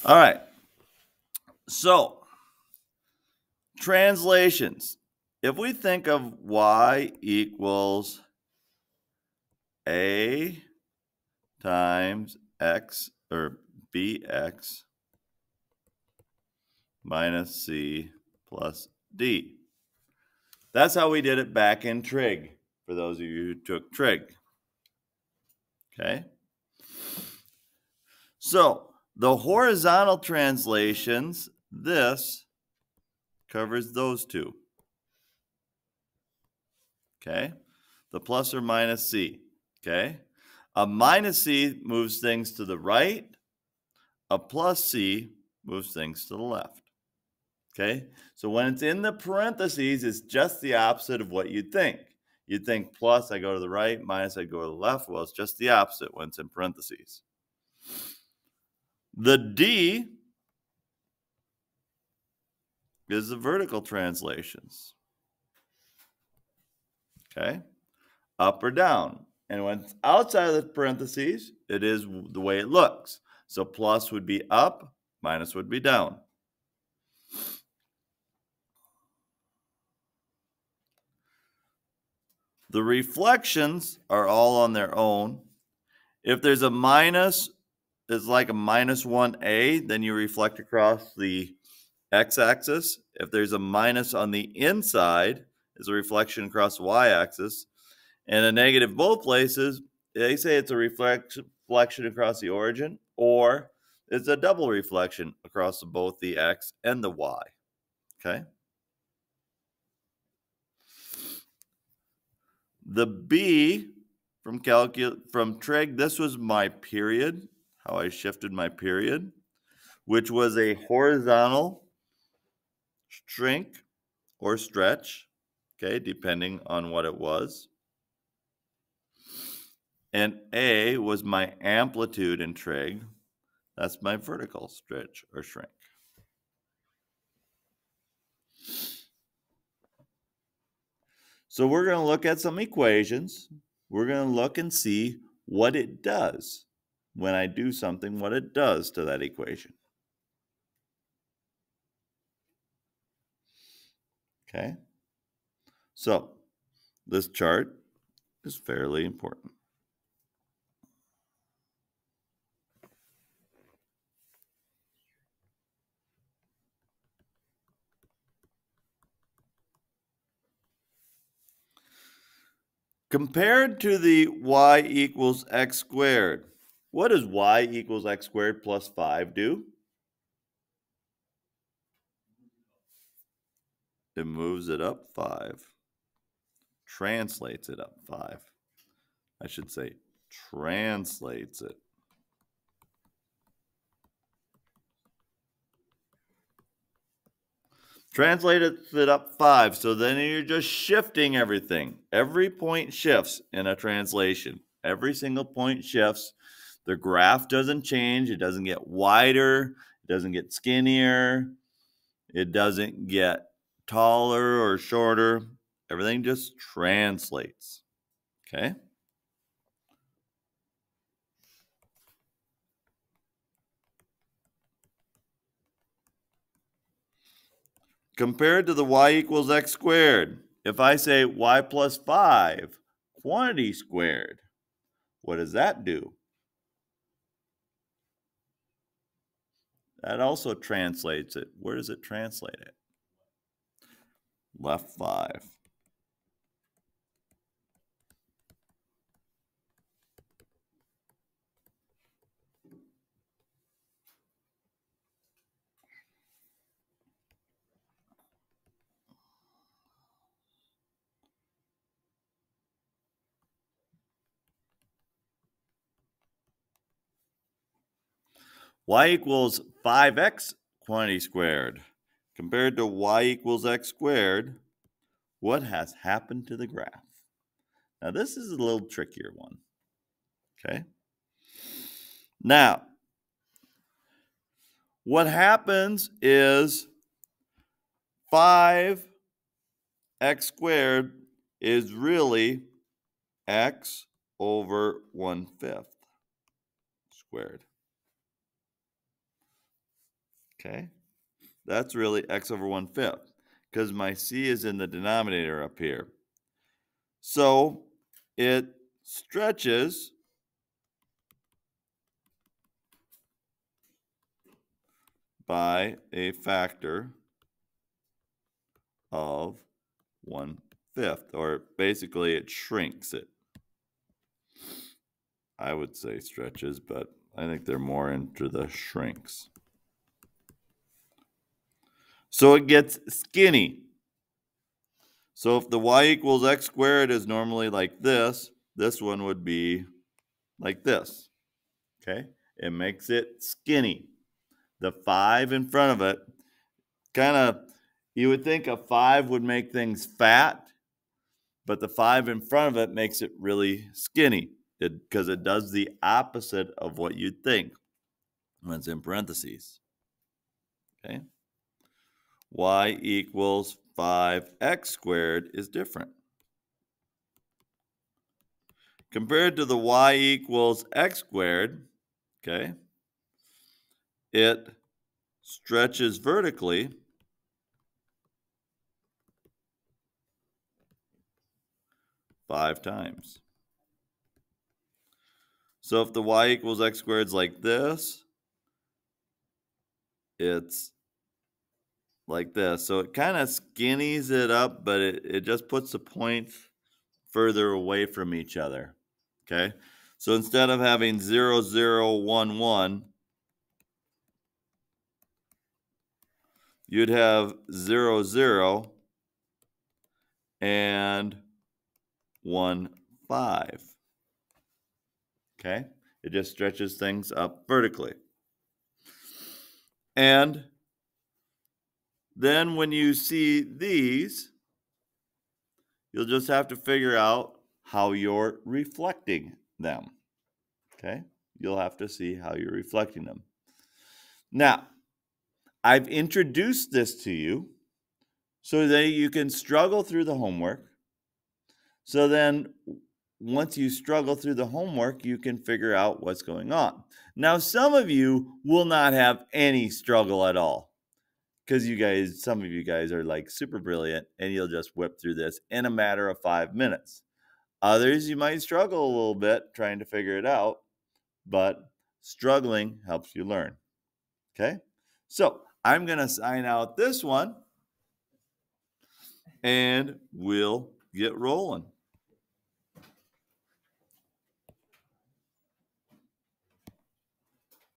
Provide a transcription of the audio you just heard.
All right. So, translations. If we think of y equals a times x, or bx minus c plus d. That's how we did it back in trig, for those of you who took trig. Okay? So, the horizontal translations, this covers those two. Okay? The plus or minus c. Okay? A minus c moves things to the right. A plus c moves things to the left. Okay? So when it's in the parentheses, it's just the opposite of what you'd think. You'd think plus, I go to the right, minus, I go to the left. Well, it's just the opposite when it's in parentheses. The D is the vertical translations. Okay? Up or down. And when it's outside of the parentheses, it is the way it looks. So plus would be up, minus would be down. The reflections are all on their own. If there's a minus, it's like a minus 1a, then you reflect across the x-axis. If there's a minus on the inside, it's a reflection across the y-axis. And a negative both places, they say it's a reflection across the origin, or it's a double reflection across both the x and the y. Okay? The B from trig, this was my period, how I shifted my period, which was a horizontal shrink or stretch, okay, depending on what it was. And A was my amplitude in trig. That's my vertical stretch or shrink. So we're going to look at some equations. We're going to look and see what it does when I do something, what it does to that equation. Okay? So this chart is fairly important. Compared to the y equals x squared, what does y equals x squared plus 5 do? It moves it up 5. Translates it up 5. I should say translates it. Translated it up 5, so then you're just shifting everything. Every point shifts in a translation. Every single point shifts. The graph doesn't change. It doesn't get wider. It doesn't get skinnier. It doesn't get taller or shorter. Everything just translates. Okay? Compared to the y equals x squared, if I say y plus 5, quantity squared, what does that do? That also translates it. Where does it translate it? Left 5. Y equals 5x quantity squared. Compared to y equals x squared, what has happened to the graph? Now, this is a little trickier one. Okay? Now, what happens is 5x squared is really x over 1/5 squared. Okay, that's really x over 1/5 because my c is in the denominator up here. So it stretches by a factor of 1/5, or basically it shrinks it. I would say stretches, but I think they're more into the shrinks. So it gets skinny. So if the y equals x squared is normally like this one would be like this. Okay? It makes it skinny. The 5 in front of it, you would think a 5 would make things fat, but the 5 in front of it makes it really skinny because it does the opposite of what you'd think when it's in parentheses. Okay? Y equals 5x squared is different. Compared to the y equals x squared, okay, it stretches vertically five times. So if the y equals x squared is like this, it's like this. So it kind of skinnies it up, but it just puts the points further away from each other. Okay? So instead of having 0, 0, 1, 1, you'd have 0, 0, and 1, 5. Okay? It just stretches things up vertically. And then when you see these, you'll just have to figure out how you're reflecting them. Okay? You'll have to see how you're reflecting them. Now, I've introduced this to you so that you can struggle through the homework. So then once you struggle through the homework, you can figure out what's going on. Now, some of you will not have any struggle at all because some of you guys are like super brilliant and you'll just whip through this in a matter of 5 minutes. Others, you might struggle a little bit trying to figure it out, but struggling helps you learn. Okay? So I'm going to sign out this one and we'll get rolling.